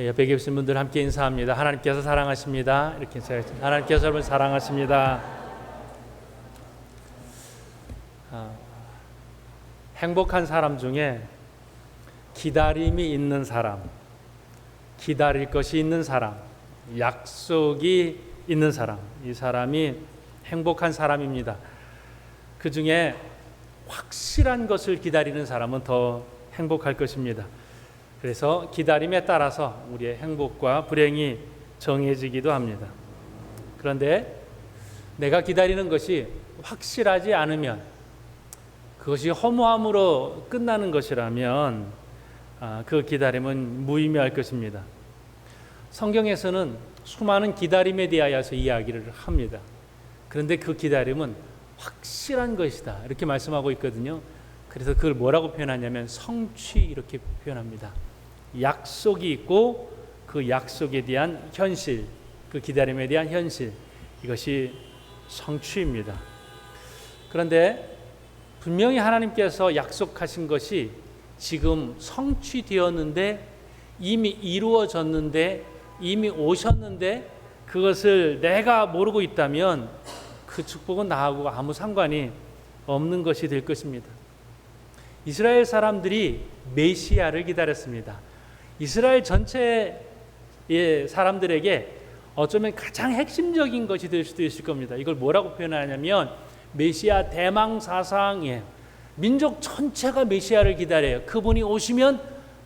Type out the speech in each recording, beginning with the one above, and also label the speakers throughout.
Speaker 1: 옆에 계신 분들 함께 인사합니다. 하나님께서 사랑하십니다. 이렇게 인사하겠습니다. 하나님께서 여러분 사랑하십니다. 행복한 사람 중에 기다림이 있는 사람, 기다릴 것이 있는 사람, 약속이 있는 사람, 이 사람이 행복한 사람입니다. 그 중에 확실한 것을 기다리는 사람은 더 행복할 것입니다. 그래서 기다림에 따라서 우리의 행복과 불행이 정해지기도 합니다. 그런데 내가 기다리는 것이 확실하지 않으면, 그것이 허무함으로 끝나는 것이라면 그 기다림은 무의미할 것입니다. 성경에서는 수많은 기다림에 대하여서 이야기를 합니다. 그런데 그 기다림은 확실한 것이다 이렇게 말씀하고 있거든요. 그래서 그걸 뭐라고 표현하냐면 성취 이렇게 표현합니다. 약속이 있고 그 약속에 대한 현실, 그 기다림에 대한 현실, 이것이 성취입니다. 그런데 분명히 하나님께서 약속하신 것이 지금 성취되었는데, 이미 이루어졌는데, 이미 오셨는데 그것을 내가 모르고 있다면 그 축복은 나하고 아무 상관이 없는 것이 될 것입니다. 이스라엘 사람들이 메시아를 기다렸습니다. 이스라엘 전체의 사람들에게 어쩌면 가장 핵심적인 것이 될 수도 있을 겁니다. 이걸 뭐라고 표현하냐면 메시아 대망사상이에요. 민족 전체가 메시아를 기다려요. 그분이 오시면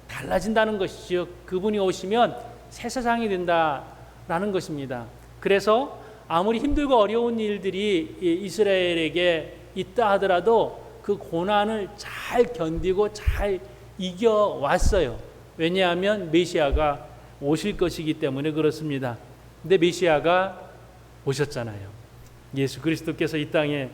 Speaker 1: 달라진다는 것이죠. 그분이 오시면 새 세상이 된다라는 것입니다. 그래서 아무리 힘들고 어려운 일들이 이스라엘에게 있다 하더라도 그 고난을 잘 견디고 잘 이겨왔어요. 왜냐하면 메시아가 오실 것이기 때문에 그렇습니다. 근데 메시아가 오셨잖아요. 예수 그리스도께서 이 땅에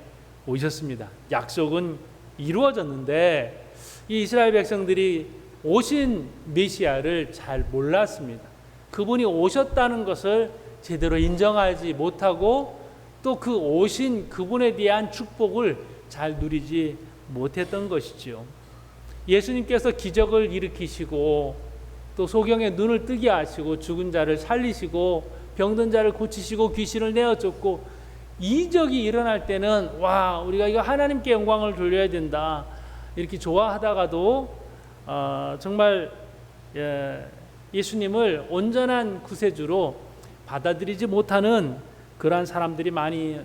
Speaker 1: 오셨습니다. 약속은 이루어졌는데 이 이스라엘 백성들이 오신 메시아를 잘 몰랐습니다. 그분이 오셨다는 것을 제대로 인정하지 못하고 또 그 오신 그분에 대한 축복을 잘 누리지 못했던 것이죠. 예수님께서 기적을 일으키시고 또 소경의 눈을 뜨게 하시고 죽은 자를 살리시고 병든 자를 고치시고 귀신을 내어쫓고 이적이 일어날 때는 와, 우리가 이거 하나님께 영광을 돌려야 된다 이렇게 좋아하다가도 정말 예수님을 온전한 구세주로 받아들이지 못하는 그러한 사람들이 많이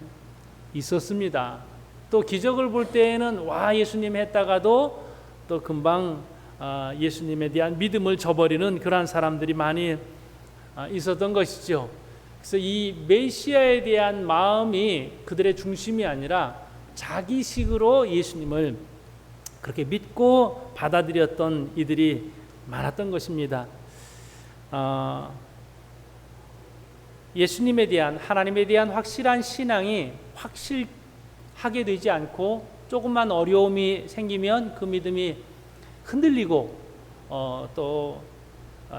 Speaker 1: 있었습니다. 또 기적을 볼 때에는 와, 예수님 했다가도 또 금방 예수님에 대한 믿음을 저버리는 그러한 사람들이 많이 있었던 것이죠. 그래서 이 메시아에 대한 마음이 그들의 중심이 아니라 자기식으로 예수님을 그렇게 믿고 받아들였던 이들이 많았던 것입니다. 예수님에 대한, 하나님에 대한 확실한 신앙이 확실하게 되지 않고 조금만 어려움이 생기면 그 믿음이 흔들리고 또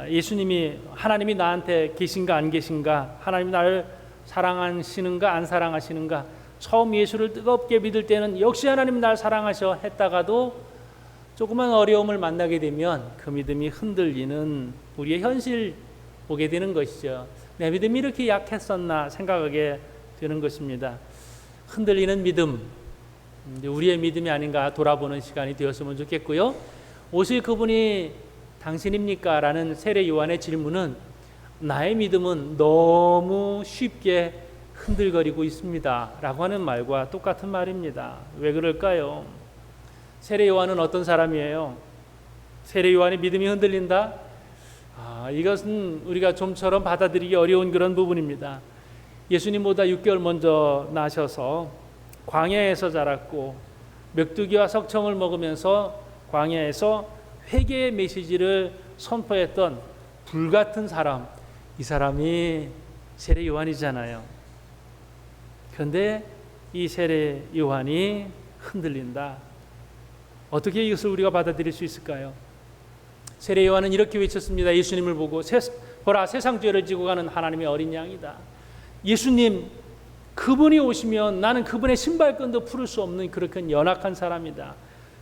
Speaker 1: 예수님이, 하나님이 나한테 계신가 안 계신가, 하나님이 나를 사랑하시는가 안 사랑하시는가, 처음 예수를 뜨겁게 믿을 때는 역시 하나님 나를 사랑하셔 했다가도 조그만 어려움을 만나게 되면 그 믿음이 흔들리는 우리의 현실 보게 되는 것이죠. 내 믿음이 이렇게 약했었나 생각하게 되는 것입니다. 흔들리는 믿음, 우리의 믿음이 아닌가 돌아보는 시간이 되었으면 좋겠고요. 오실 그분이 당신입니까? 라는 세례 요한의 질문은 나의 믿음은 너무 쉽게 흔들거리고 있습니다 라고 하는 말과 똑같은 말입니다. 왜 그럴까요? 세례 요한은 어떤 사람이에요? 세례 요한의 믿음이 흔들린다? 이것은 우리가 좀처럼 받아들이기 어려운 그런 부분입니다. 예수님보다 6개월 먼저 나셔서 광야에서 자랐고 멱두기와 석청을 먹으면서 광야에서 회개의 메시지를 선포했던 불같은 사람, 이 사람이 세례 요한이잖아요. 그런데 이 세례 요한이 흔들린다. 어떻게 이것을 우리가 받아들일 수 있을까요? 세례 요한은 이렇게 외쳤습니다. 예수님을 보고 보라, 세상 죄를 지고 가는 하나님의 어린 양이다. 예수님, 그분이 오시면 나는 그분의 신발끈도 풀을 수 없는 그렇게 연약한 사람이다.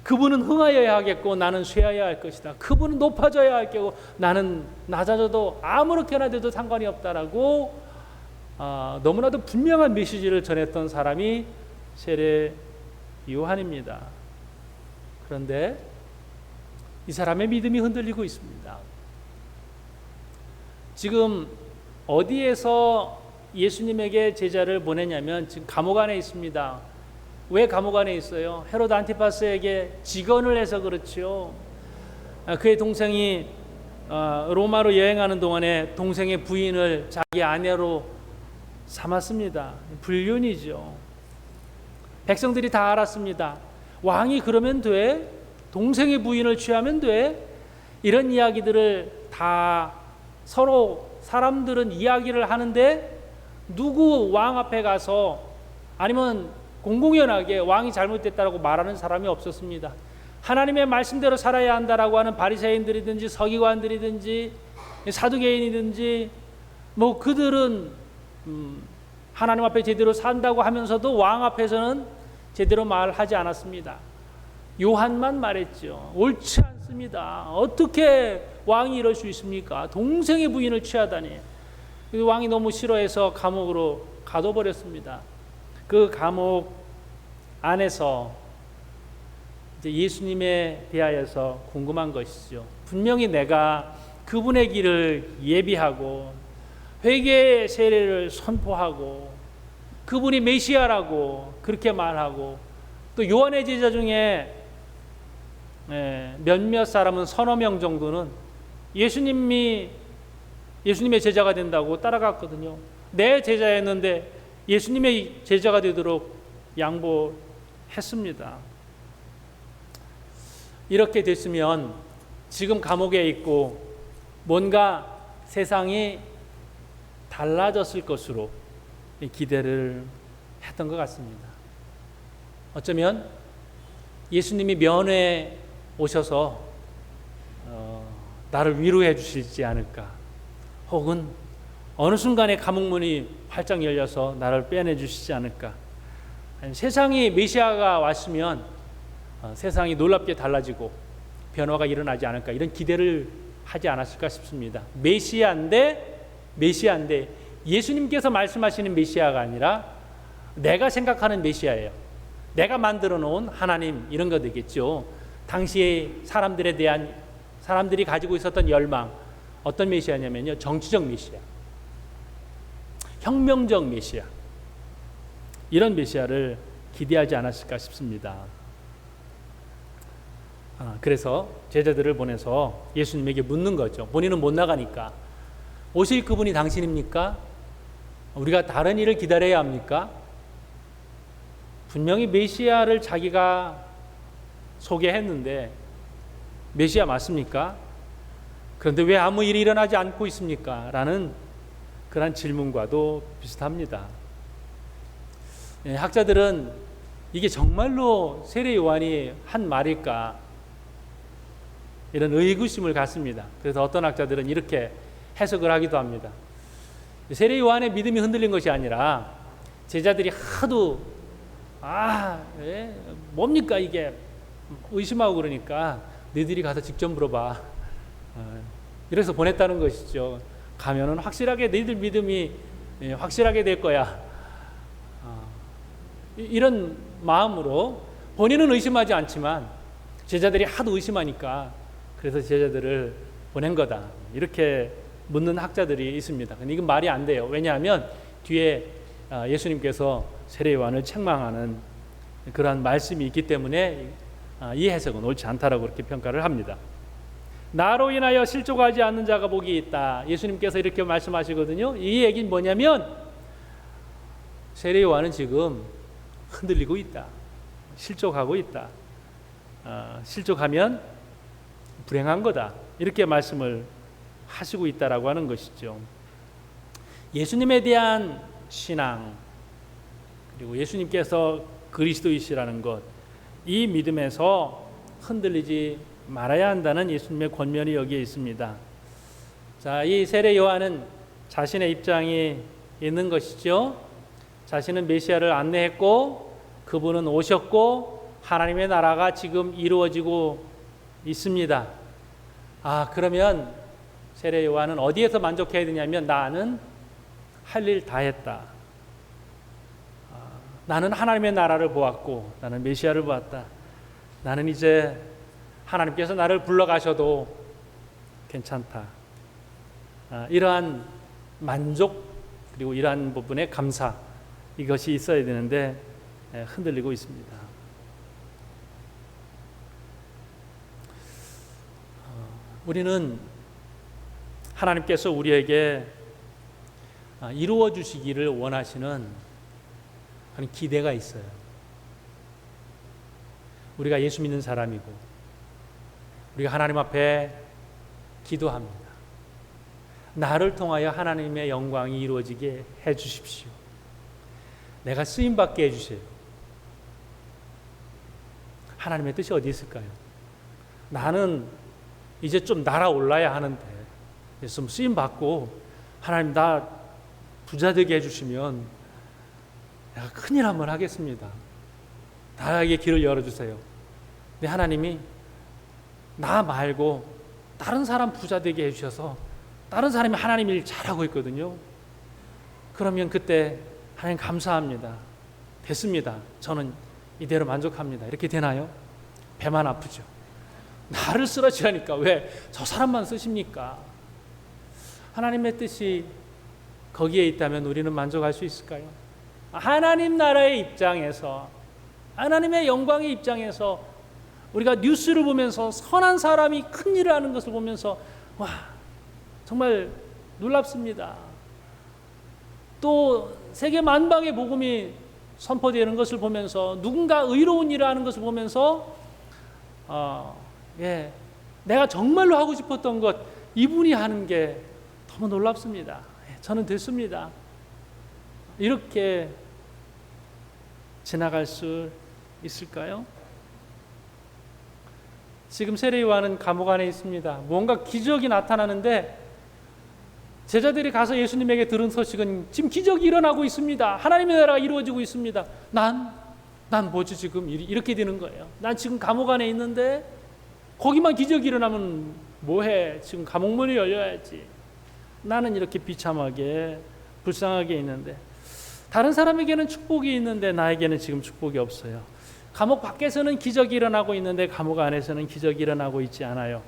Speaker 1: 그분은 흥하여야 하겠고 나는 쇠하여야 할 것이다. 그분은 높아져야 할 거고 나는 낮아져도 아무렇게나 돼도 상관이 없다라고 너무나도 분명한 메시지를 전했던 사람이 세례 요한입니다. 그런데 이 사람의 믿음이 흔들리고 있습니다. 지금 어디에서 예수님에게 제자를 보내냐면 지금 감옥 안에 있습니다. 왜 감옥 안에 있어요? 헤롯 안티파스에게 직언을 해서 그렇죠. 그의 동생이 로마로 여행하는 동안에 동생의 부인을 자기 아내로 삼았습니다. 불륜이죠. 백성들이 다 알았습니다. 왕이 그러면 돼? 동생의 부인을 취하면 돼? 이런 이야기들을 다 서로 사람들은 이야기를 하는데 누구 왕 앞에 가서 아니면 공공연하게 왕이 잘못됐다라고 말하는 사람이 없었습니다. 하나님의 말씀대로 살아야 한다라고 하는 바리새인들이든지 서기관들이든지 사두개인이든지 뭐 그들은 하나님 앞에 제대로 산다고 하면서도 왕 앞에서는 제대로 말하지 않았습니다. 요한만 말했죠. 옳지 않습니다. 어떻게 왕이 이럴 수 있습니까? 동생의 부인을 취하다니. 왕이 너무 싫어해서 감옥으로 가둬버렸습니다. 그 감옥 안에서 이제 예수님에 대하여서 궁금한 것이죠. 분명히 내가 그분의 길을 예비하고 회개의 세례를 선포하고 그분이 메시아라고 그렇게 말하고 또 요한의 제자 중에 몇몇 사람은 서너 명 정도는 예수님의 제자가 된다고 따라갔거든요. 내 제자였는데 예수님의 제자가 되도록 양보했습니다. 이렇게 됐으면 지금 감옥에 있고 뭔가 세상이 달라졌을 것으로 기대를 했던 것 같습니다. 어쩌면 예수님이 면회에 오셔서 나를 위로해 주실지 않을까, 혹은 어느 순간에 감옥문이 활짝 열려서 나를 빼내 주시지 않을까, 세상이 메시아가 왔으면 세상이 놀랍게 달라지고 변화가 일어나지 않을까, 이런 기대를 하지 않았을까 싶습니다. 메시아인데 예수님께서 말씀하시는 메시아가 아니라 내가 생각하는 메시아예요. 내가 만들어 놓은 하나님, 이런 거 되겠죠. 당시에 사람들이 가지고 있었던 열망, 어떤 메시아냐면요, 정치적 메시아, 혁명적 메시아, 이런 메시아를 기대하지 않았을까 싶습니다. 그래서 제자들을 보내서 예수님에게 묻는 거죠. 본인은 못 나가니까. 오실 그분이 당신입니까? 우리가 다른 일을 기다려야 합니까? 분명히 메시아를 자기가 소개했는데 메시아 맞습니까? 그런데 왜 아무 일이 일어나지 않고 있습니까? 라는 그런 질문과도 비슷합니다. 학자들은 이게 정말로 세례 요한이 한 말일까, 이런 의구심을 갖습니다. 그래서 어떤 학자들은 이렇게 해석을 하기도 합니다. 세례 요한의 믿음이 흔들린 것이 아니라 제자들이 하도 뭡니까 이게 의심하고 그러니까 너희들이 가서 직접 물어봐, 이래서 보냈다는 것이죠. 가면은 확실하게 너희들 믿음이 확실하게 될 거야, 이런 마음으로 본인은 의심하지 않지만 제자들이 하도 의심하니까 그래서 제자들을 보낸 거다, 이렇게 묻는 학자들이 있습니다. 근데 이건 말이 안 돼요. 왜냐하면 뒤에 예수님께서 세례 요한을 책망하는 그러한 말씀이 있기 때문에 이 해석은 옳지 않다라고 그렇게 평가를 합니다. 나로 인하여 실족하지 않는 자가 복이 있다, 예수님께서 이렇게 말씀하시거든요. 이 얘기는 뭐냐면 세례 요한은 지금 흔들리고 있다, 실족하고 있다, 실족하면 불행한 거다, 이렇게 말씀을 하시고 있다라고 하는 것이죠. 예수님에 대한 신앙, 그리고 예수님께서 그리스도이시라는 것, 이 믿음에서 흔들리지 말아야 한다는 예수님의 권면이 여기에 있습니다. 자, 이 세례 요한은 자신의 입장이 있는 것이죠. 자신은 메시아를 안내했고 그분은 오셨고 하나님의 나라가 지금 이루어지고 있습니다. 그러면 세례 요한은 어디에서 만족해야 되냐면 나는 할 일 다 했다. 나는 하나님의 나라를 보았고 나는 메시아를 보았다. 나는 이제 하나님께서 나를 불러가셔도 괜찮다. 이러한 만족 그리고 이러한 부분의 감사 이것이 있어야 되는데 흔들리고 있습니다. 우리는 하나님께서 우리에게 이루어 주시기를 원하시는 그런 기대가 있어요. 우리가 예수 믿는 사람이고 우리가 하나님 앞에 기도합니다. 나를 통하여 하나님의 영광이 이루어지게 해 주십시오. 내가 쓰임받게 해주세요. 하나님의 뜻이 어디 있을까요? 나는 이제 좀 날아올라야 하는데 좀 쓰임받고 하나님 나 부자 되게 해주시면 내가 큰일 한번 하겠습니다. 나에게 길을 열어주세요. 근데 하나님이 나 말고 다른 사람 부자 되게 해주셔서 다른 사람이 하나님 일 잘하고 있거든요. 그러면 그때 하나님 감사합니다. 됐습니다. 저는 이대로 만족합니다. 이렇게 되나요? 배만 아프죠. 나를 쓰러지라니까 왜 저 사람만 쓰십니까? 하나님의 뜻이 거기에 있다면 우리는 만족할 수 있을까요? 하나님 나라의 입장에서 하나님의 영광의 입장에서 우리가 뉴스를 보면서 선한 사람이 큰 일을 하는 것을 보면서 와 정말 놀랍습니다. 또 세계 만방의 복음이 선포되는 것을 보면서 누군가 의로운 일을 하는 것을 보면서 내가 정말로 하고 싶었던 것 이분이 하는 게 너무 놀랍습니다. 저는 됐습니다. 이렇게 지나갈 수 있을까요? 지금 세례 요한은 감옥 안에 있습니다. 뭔가 기적이 나타나는데 제자들이 가서 예수님에게 들은 소식은 지금 기적이 일어나고 있습니다. 하나님의 나라가 이루어지고 있습니다. 난 뭐지 지금 이렇게 되는 거예요. 난 지금 감옥 안에 있는데 거기만 기적이 일어나면 뭐해? 지금 감옥문이 열려야지. 나는 이렇게 비참하게 불쌍하게 있는데 다른 사람에게는 축복이 있는데 나에게는 지금 축복이 없어요. 감옥 밖에서는 기적이 일어나고 있는데 감옥 안에서는 기적이 일어나고 있지 않아요.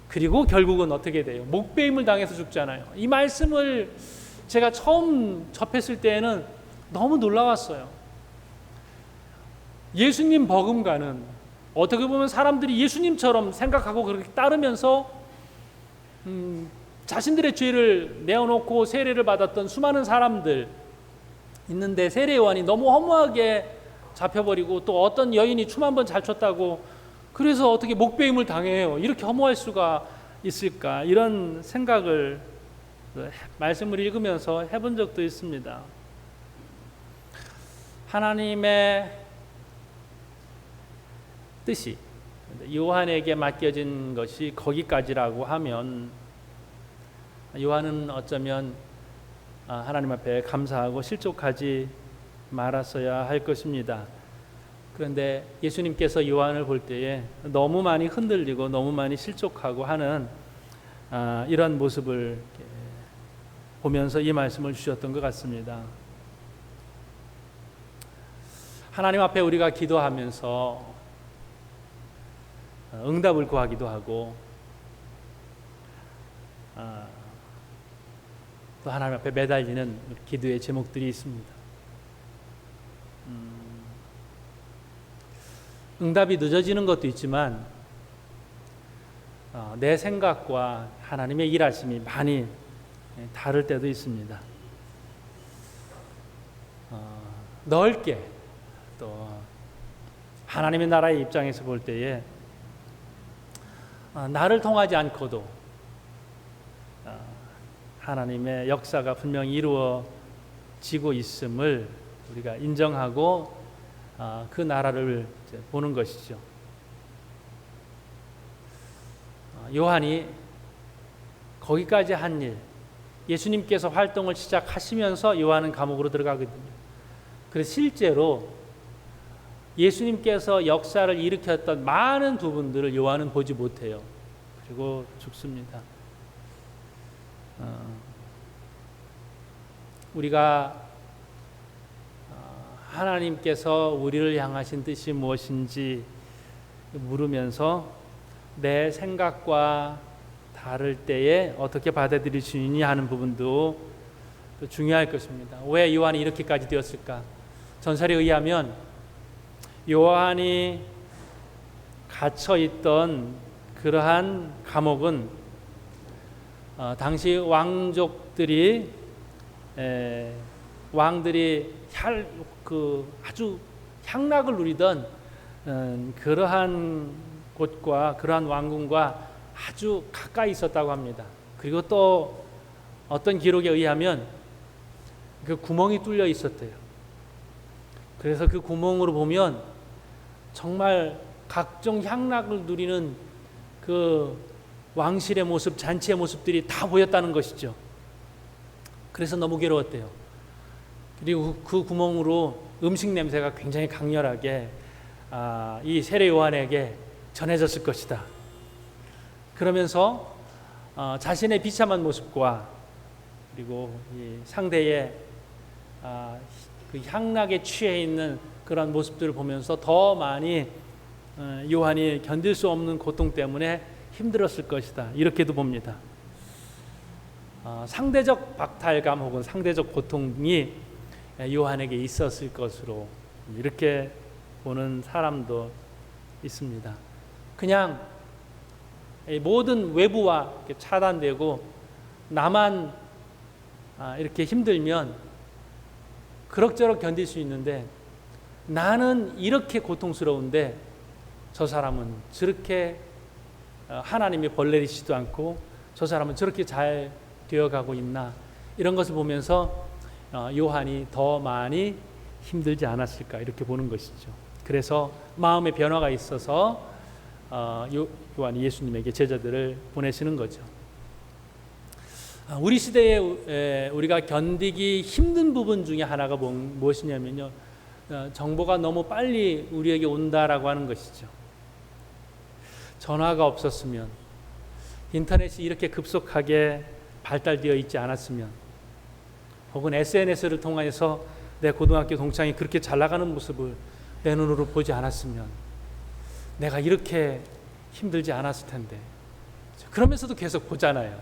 Speaker 1: 그리고 결국은 어떻게 돼요? 목배임을 당해서 죽잖아요. 이 말씀을 제가 처음 접했을 때에는 너무 놀라웠어요. 예수님 버금가는 어떻게 보면 사람들이 예수님처럼 생각하고 그렇게 따르면서 자신들의 죄를 내어놓고 세례를 받았던 수많은 사람들 있는데 세례 요한이 너무 허무하게 잡혀버리고 또 어떤 여인이 춤 한번 잘 췄다고 그래서 어떻게 목배임을 당해요. 이렇게 허무할 수가 있을까 이런 생각을 말씀을 읽으면서 해본 적도 있습니다. 하나님의 뜻이 요한에게 맡겨진 것이 거기까지라고 하면 요한은 어쩌면 하나님 앞에 감사하고 실족하지 말았어야 할 것입니다. 그런데 예수님께서 요한을 볼 때에 너무 많이 흔들리고 너무 많이 실족하고 하는 이런 모습을 보면서 이 말씀을 주셨던 것 같습니다. 하나님 앞에 우리가 기도하면서 응답을 구하기도 하고 또 하나님 앞에 매달리는 기도의 제목들이 있습니다. 응답이 늦어지는 것도 있지만 내 생각과 하나님의 일하심이 많이 다를 때도 있습니다. 넓게 또 하나님의 나라의 입장에서 볼 때에 나를 통하지 않고도 하나님의 역사가 분명히 이루어지고 있음을 우리가 인정하고 그 나라를 보는 것이죠. 요한이 거기까지 한 일, 예수님께서 활동을 시작하시면서 요한은 감옥으로 들어가거든요. 그래서 실제로 예수님께서 역사를 일으켰던 많은 부분들을 요한은 보지 못해요. 그리고 죽습니다. 우리가 하나님께서 우리를 향하신 뜻이 무엇인지 물으면서 내 생각과 다를 때에 어떻게 받아들일 수 있느냐 하는 부분도 중요할 것입니다. 왜 요한이 이렇게까지 되었을까? 전설에 의하면 요한이 갇혀 있던 그러한 감옥은 당시 왕족들이 왕들이 아주 향락을 누리던 그러한 곳과 그러한 왕궁과 아주 가까이 있었다고 합니다. 그리고 또 어떤 기록에 의하면 그 구멍이 뚫려 있었대요. 그래서 그 구멍으로 보면 정말 각종 향락을 누리는 그 왕실의 모습, 잔치의 모습들이 다 보였다는 것이죠. 그래서 너무 괴로웠대요. 그리고 그 구멍으로 음식 냄새가 굉장히 강렬하게 이 세례 요한에게 전해졌을 것이다. 그러면서 자신의 비참한 모습과 그리고 이 상대의 그 향락에 취해 있는 그런 모습들을 보면서 더 많이 요한이 견딜 수 없는 고통 때문에 힘들었을 것이다. 이렇게도 봅니다. 상대적 박탈감 혹은 상대적 고통이 요한에게 있었을 것으로 이렇게 보는 사람도 있습니다. 그냥 모든 외부와 차단되고 나만 이렇게 힘들면 그럭저럭 견딜 수 있는데 나는 이렇게 고통스러운데 저 사람은 저렇게 하나님이 벌 내리지도 않고 저 사람은 저렇게 잘 되어가고 있나, 이런 것을 보면서 요한이 더 많이 힘들지 않았을까 이렇게 보는 것이죠. 그래서 마음의 변화가 있어서 요한이 예수님에게 제자들을 보내시는 거죠. 우리 시대에 우리가 견디기 힘든 부분 중에 하나가 무엇이냐면요, 정보가 너무 빨리 우리에게 온다라고 하는 것이죠. 전화가 없었으면, 인터넷이 이렇게 급속하게 발달되어 있지 않았으면, 혹은 SNS를 통해서 내 고등학교 동창이 그렇게 잘 나가는 모습을 내 눈으로 보지 않았으면 내가 이렇게 힘들지 않았을 텐데. 그러면서도 계속 보잖아요.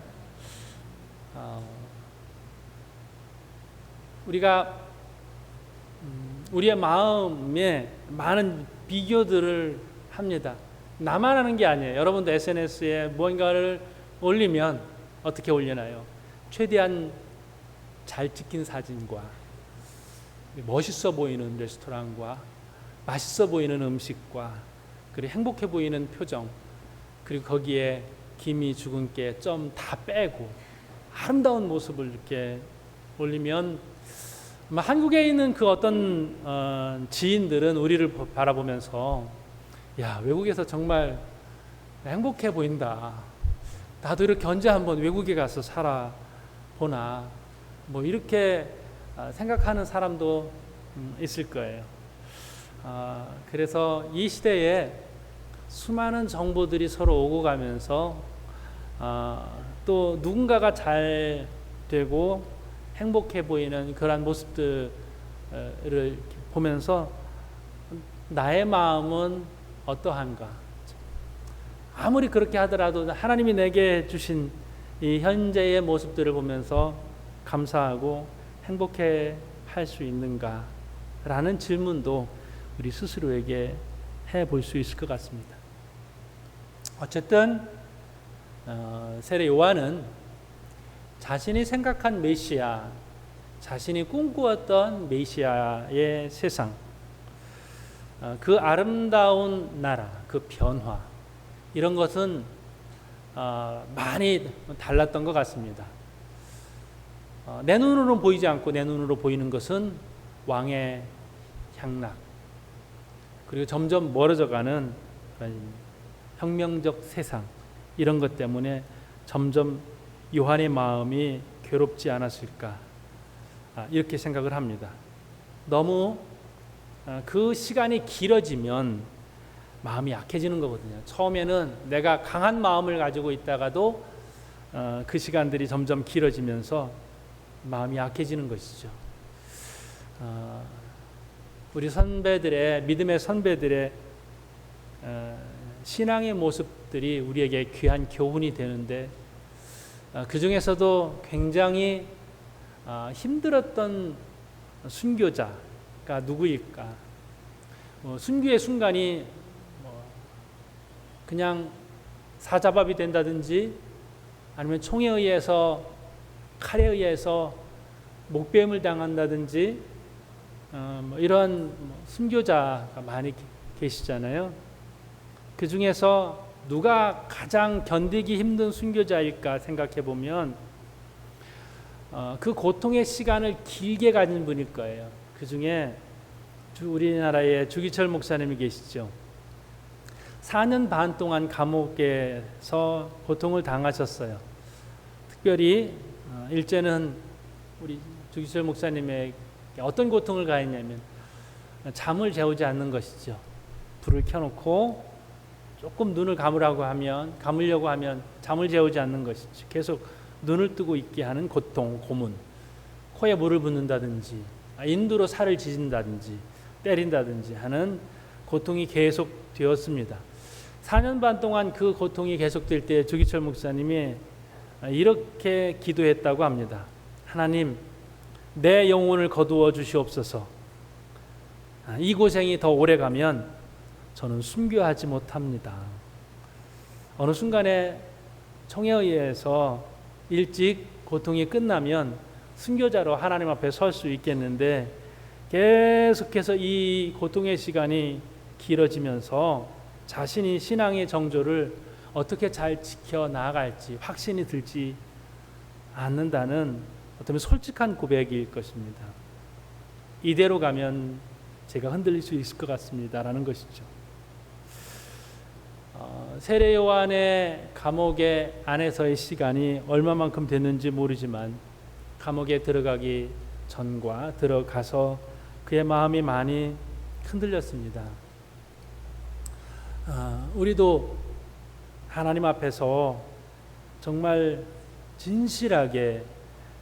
Speaker 1: 우리가 우리의 마음에 많은 비교들을 합니다. 나만 하는 게 아니에요. 여러분도 SNS에 뭔가를 올리면 어떻게 올리나요? 최대한 잘 찍힌 사진과 멋있어 보이는 레스토랑과 맛있어 보이는 음식과 그리고 행복해 보이는 표정, 그리고 거기에 김이 죽은 게 좀 다 빼고 아름다운 모습을 이렇게 올리면, 한국에 있는 그 어떤 지인들은 우리를 바라보면서 야, 외국에서 정말 행복해 보인다. 나도 이렇게 언제 한번 외국에 가서 살아보나. 뭐 이렇게 생각하는 사람도 있을 거예요. 그래서 이 시대에 수많은 정보들이 서로 오고 가면서 또 누군가가 잘 되고 행복해 보이는 그런 모습들을 보면서 나의 마음은 어떠한가? 아무리 그렇게 하더라도 하나님이 내게 주신 이 현재의 모습들을 보면서 감사하고 행복해 할 수 있는가? 라는 질문도 우리 스스로에게 해볼 수 있을 것 같습니다. 어쨌든 세례 요한은 자신이 생각한 메시아, 자신이 꿈꾸었던 메시아의 세상, 그 아름다운 나라, 그 변화, 이런 것은 많이 달랐던 것 같습니다. 내 눈으로는 보이지 않고 내 눈으로 보이는 것은 왕의 향락, 그리고 점점 멀어져가는 혁명적 세상, 이런 것 때문에 점점 요한의 마음이 괴롭지 않았을까, 이렇게 생각을 합니다. 너무 그 시간이 길어지면 마음이 약해지는 거거든요. 처음에는 내가 강한 마음을 가지고 있다가도 그 시간들이 점점 길어지면서 마음이 약해지는 것이죠. 우리 선배들의 믿음의 선배들의 신앙의 모습들이 우리에게 귀한 교훈이 되는데 그 중에서도 굉장히 힘들었던 순교자가 누구일까? 순교의 순간이 그냥 사자밥이 된다든지 아니면 총에 의해서 칼에 의해서 목베임을 당한다든지 이런 순교자가 많이 계시잖아요. 그 중에서 누가 가장 견디기 힘든 순교자일까 생각해 보면 그 고통의 시간을 길게 가진 분일 거예요. 그 중에 우리나라에 주기철 목사님이 계시죠. 4년 반 동안 감옥에서 고통을 당하셨어요. 특별히 일제는 우리 주기철 목사님에게 어떤 고통을 가했냐면 잠을 재우지 않는 것이죠. 불을 켜놓고 조금 눈을 감으려고 하면 잠을 재우지 않는 것이죠. 계속 눈을 뜨고 있게 하는 고통, 고문. 코에 물을 붓는다든지 인두로 살을 지진다든지 때린다든지 하는 고통이 계속 되었습니다. 4년 반 동안 그 고통이 계속될 때 주기철 목사님이 이렇게 기도했다고 합니다. 하나님, 내 영혼을 거두어 주시옵소서. 이 고생이 더 오래 가면 저는 순교하지 못합니다. 어느 순간에 총에 의해서 일찍 고통이 끝나면 순교자로 하나님 앞에 설 수 있겠는데 계속해서 이 고통의 시간이 길어지면서 자신이 신앙의 정조를 어떻게 잘 지켜 나아갈지 확신이 들지 않는다는 어떤 솔직한 고백일 것입니다. 이대로 가면 제가 흔들릴 수 있을 것 같습니다라는 것이죠. 세례 요한의 감옥의 안에서의 시간이 얼마만큼 됐는지 모르지만 감옥에 들어가기 전과 들어가서 그의 마음이 많이 흔들렸습니다. 우리도 하나님 앞에서 정말 진실하게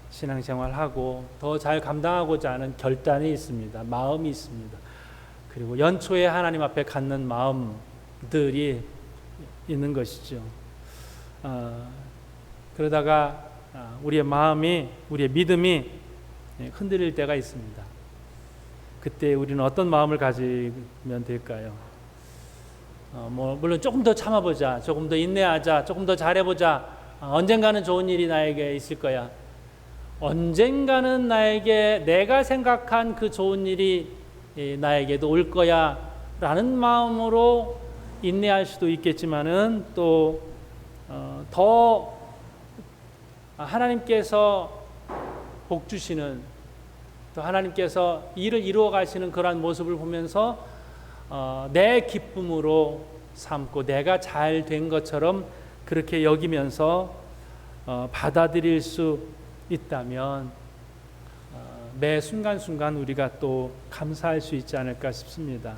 Speaker 1: 신앙생활하고 더 잘 감당하고자 하는 결단이 있습니다. 마음이 있습니다. 그리고 연초에 하나님 앞에 갖는 마음들이 있는 것이죠. 그러다가 우리의 마음이, 우리의 믿음이 흔들릴 때가 있습니다. 그때 우리는 어떤 마음을 가지면 될까요? 물론 조금 더 참아보자, 조금 더 인내하자, 조금 더 잘해보자, 언젠가는 좋은 일이 나에게 있을 거야. 언젠가는 나에게 내가 생각한 그 좋은 일이 나에게도 올 거야 라는 마음으로 인내할 수도 있겠지만은 또 더 하나님께서 복 주시는, 또 하나님께서 일을 이루어 가시는 그러한 모습을 보면서 내 기쁨으로 삼고 내가 잘 된 것처럼 그렇게 여기면서 받아들일 수 있다면 매 순간순간 우리가 또 감사할 수 있지 않을까 싶습니다.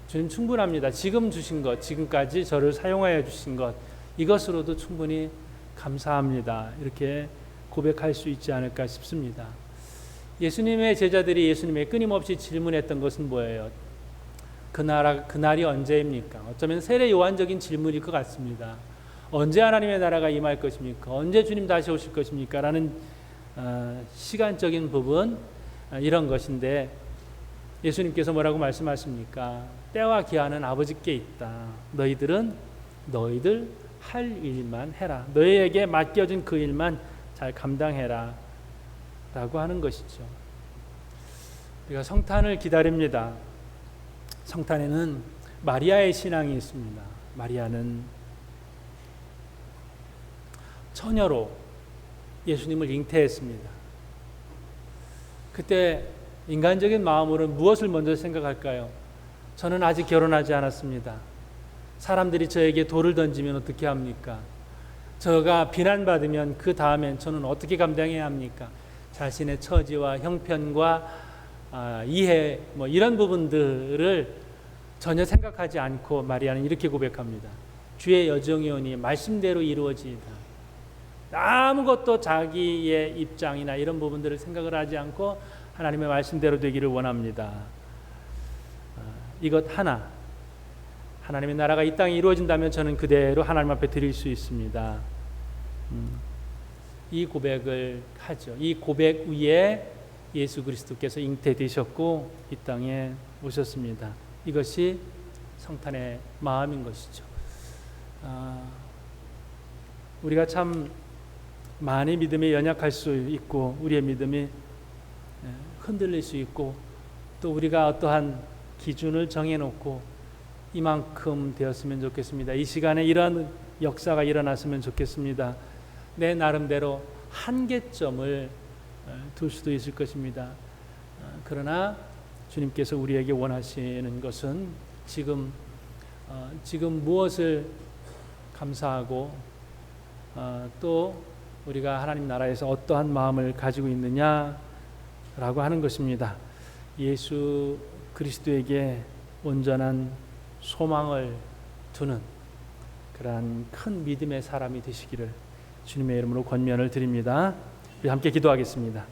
Speaker 1: 주님 충분합니다. 지금 주신 것, 지금까지 저를 사용하여 주신 것, 이것으로도 충분히 감사합니다. 이렇게 고백할 수 있지 않을까 싶습니다. 예수님의 제자들이 예수님에 끊임없이 질문했던 것은 뭐예요? 그날이 언제입니까? 어쩌면 세례 요한적인 질문일 것 같습니다. 언제 하나님의 나라가 임할 것입니까? 언제 주님 다시 오실 것입니까? 라는 시간적인 부분, 이런 것인데 예수님께서 뭐라고 말씀하십니까? 때와 기한은 아버지께 있다. 너희들 할 일만 해라. 너희에게 맡겨진 그 일만 잘 감당해라 라고 하는 것이죠. 우리가 성탄을 기다립니다. 성탄에는 마리아의 신앙이 있습니다. 마리아는 처녀로 예수님을 잉태했습니다. 그때 인간적인 마음으로 무엇을 먼저 생각할까요? 저는 아직 결혼하지 않았습니다. 사람들이 저에게 돌을 던지면 어떻게 합니까? 저가 비난받으면 그 다음엔 저는 어떻게 감당해야 합니까? 자신의 처지와 형편과 이해 뭐 이런 부분들을 전혀 생각하지 않고 마리아는 이렇게 고백합니다. 주의 여정이 오니 말씀대로 이루어지이다. 아무것도 자기의 입장이나 이런 부분들을 생각을 하지 않고 하나님의 말씀대로 되기를 원합니다. 이것 하나, 하나님의 나라가 이 땅에 이루어진다면 저는 그대로 하나님 앞에 드릴 수 있습니다. 이 고백을 하죠. 이 고백 위에 예수 그리스도께서 잉태되셨고 이 땅에 오셨습니다. 이것이 성탄의 마음인 것이죠. 우리가 참 많이 믿음에 연약할 수 있고 우리의 믿음이 흔들릴 수 있고 또 우리가 어떠한 기준을 정해놓고 이만큼 되었으면 좋겠습니다. 이 시간에 이러한 역사가 일어났으면 좋겠습니다. 내 나름대로 한계점을 둘 수도 있을 것입니다. 그러나 주님께서 우리에게 원하시는 것은 지금 무엇을 감사하고 또 우리가 하나님 나라에서 어떠한 마음을 가지고 있느냐라고 하는 것입니다. 예수 그리스도에게 온전한 소망을 두는 그러한 큰 믿음의 사람이 되시기를 주님의 이름으로 권면을 드립니다. 우리 함께 기도하겠습니다.